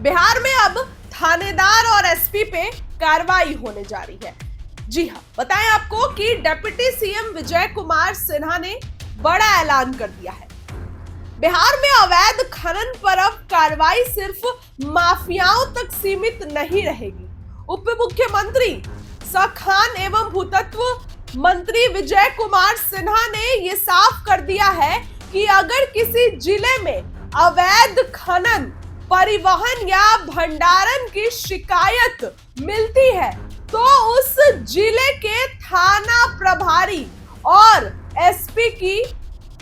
बिहार में अब थानेदार और एसपी पे कार्रवाई होने जा रही है। जी हां, बताएं आपको कि डिप्टी सीएम विजय कुमार सिन्हा ने बड़ा ऐलान कर दिया है। बिहार में अवैध खनन पर अब कार्रवाई सिर्फ माफियाओं तक सीमित नहीं रहेगी। उप मुख्यमंत्री खान एवं भूतत्व मंत्री विजय कुमार सिन्हा ने यह साफ कर दिया है कि अगर किसी जिले में अवैध खनन, परिवहन या भंडारण की शिकायत मिलती है तो उस जिले के थाना प्रभारी और एसपी की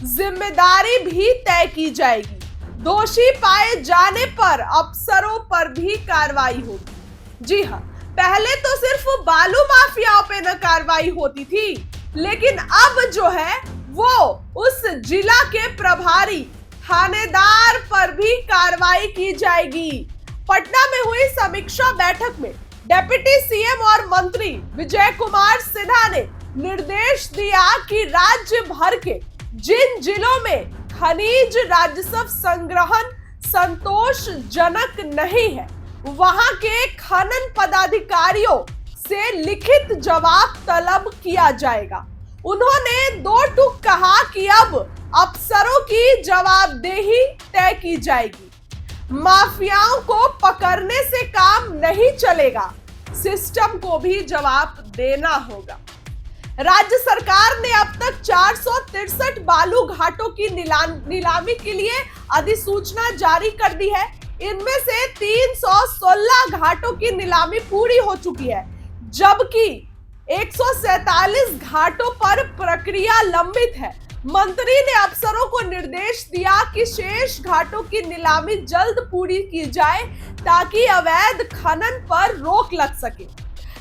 जिम्मेदारी भी तय की जाएगी। दोषी पाए जाने पर अफसरों पर भी कार्रवाई होगी। जी हां, पहले तो सिर्फ बालू माफियाओं पे न कार्रवाई होती थी, लेकिन अब जो है वो उस जिला के प्रभारी थानेदार पर भी कार्रवाई की जाएगी। पटना में हुई समीक्षा बैठक में डिप्टी सीएम और मंत्री विजय कुमार सिन्हा ने निर्देश दिया कि राज्य भर के जिन जिलों में खनिज राजस्व संग्रहण संतोषजनक नहीं है, वहां के खनन पदाधिकारियों से लिखित जवाब तलब किया जाएगा। उन्होंने दो टूक कहा कि अब अफसरों की जवाबदेही तय की जाएगी। माफियाओं को पकड़ने से काम नहीं चलेगा, सिस्टम को भी जवाब देना होगा। राज्य सरकार ने अब तक 463 बालू घाटों की नीलामी के लिए अधिसूचना जारी कर दी है। इनमें से 316 घाटों की नीलामी पूरी हो चुकी है, जबकि 147 घाटों पर प्रक्रिया लंबित है। मंत्री ने अफसरों को निर्देश दिया कि शेष घाटों की नीलामी जल्द पूरी की जाए ताकि अवैध खनन पर रोक लग सके।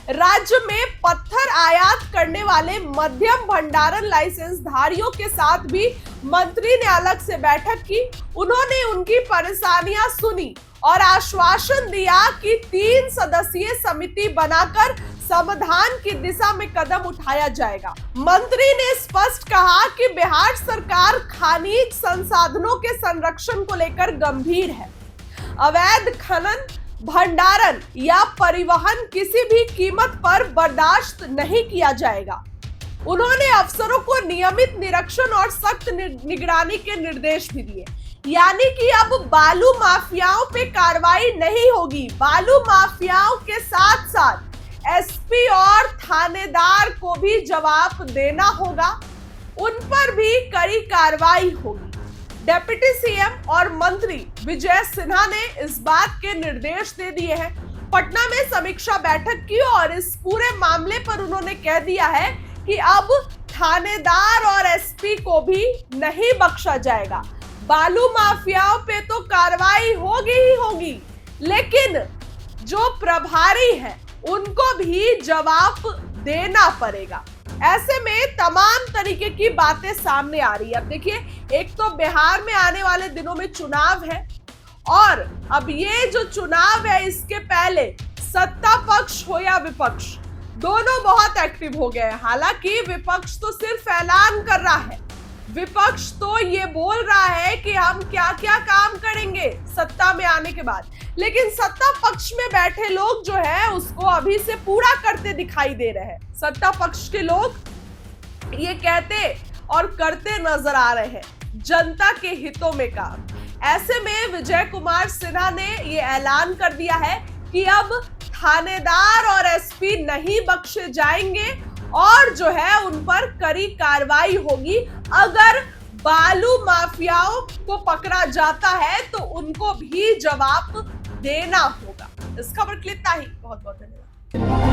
राज्य में पत्थर आयात करने वाले मध्यम भंडारण लाइसेंस धारियों के साथ भी मंत्री ने अलग से बैठक की। उन्होंने उनकी परेशानियां सुनी और आश्वासन दिया कि 3 सदस्यीय समिति बनाकर समाधान की दिशा में कदम उठाया जाएगा। मंत्री ने स्पष्ट कहा कि बिहार सरकार खनिज संसाधनों के संरक्षण को लेकर गंभीर है। अवैध खनन, भंडारण या परिवहन किसी भी कीमत पर बर्दाश्त नहीं किया जाएगा। उन्होंने अफसरों को नियमित निरीक्षण और सख्त निगरानी के निर्देश भी दिए। यानी कि अब बालू माफियाओं पे कार्रवाई नहीं होगी। बालू माफियाओं के साथ साथ एसपी और थानेदार को भी जवाब देना होगा, उन पर भी कड़ी कार्रवाई होगी। डिप्टी सीएम और मंत्री विजय सिन्हा ने इस बात के निर्देश दे दिए हैं। पटना में समीक्षा बैठक की और इस पूरे मामले पर उन्होंने कह दिया है कि अब थानेदार और एसपी को भी नहीं बख्शा जाएगा। बालू माफियाओं पे तो कार्रवाई होगी ही होगी, लेकिन जो प्रभारी है उनको भी जवाब देना पड़ेगा। ऐसे में तमाम तरीके की बातें सामने आ रही है। अब देखिए, एक तो बिहार में आने वाले दिनों में चुनाव है और अब ये जो चुनाव है इसके पहले सत्ता पक्ष हो या विपक्ष, दोनों बहुत एक्टिव हो गए हैं। हालांकि विपक्ष तो सिर्फ ऐलान कर रहा है, विपक्ष तो ये बोल रहा है कि हम क्या क्या काम करेंगे सत्ता में आने के बाद, लेकिन सत्ता पक्ष में बैठे लोग जो है उसको अभी से पूरा करते दिखाई दे रहे हैं। सत्ता पक्ष के लोग ये कहते और करते नजर आ रहे हैं, जनता के हितों में काम। ऐसे में विजय कुमार सिन्हा ने ये ऐलान कर दिया है कि अब थानेदार और एसपी नहीं बख्शे जाएंगे और जो है उन पर कड़ी कार्रवाई होगी। अगर बालू माफियाओं को पकड़ा जाता है तो उनको भी जवाब देना होगा। इस खबर के लिए इतना ही। बहुत बहुत धन्यवाद।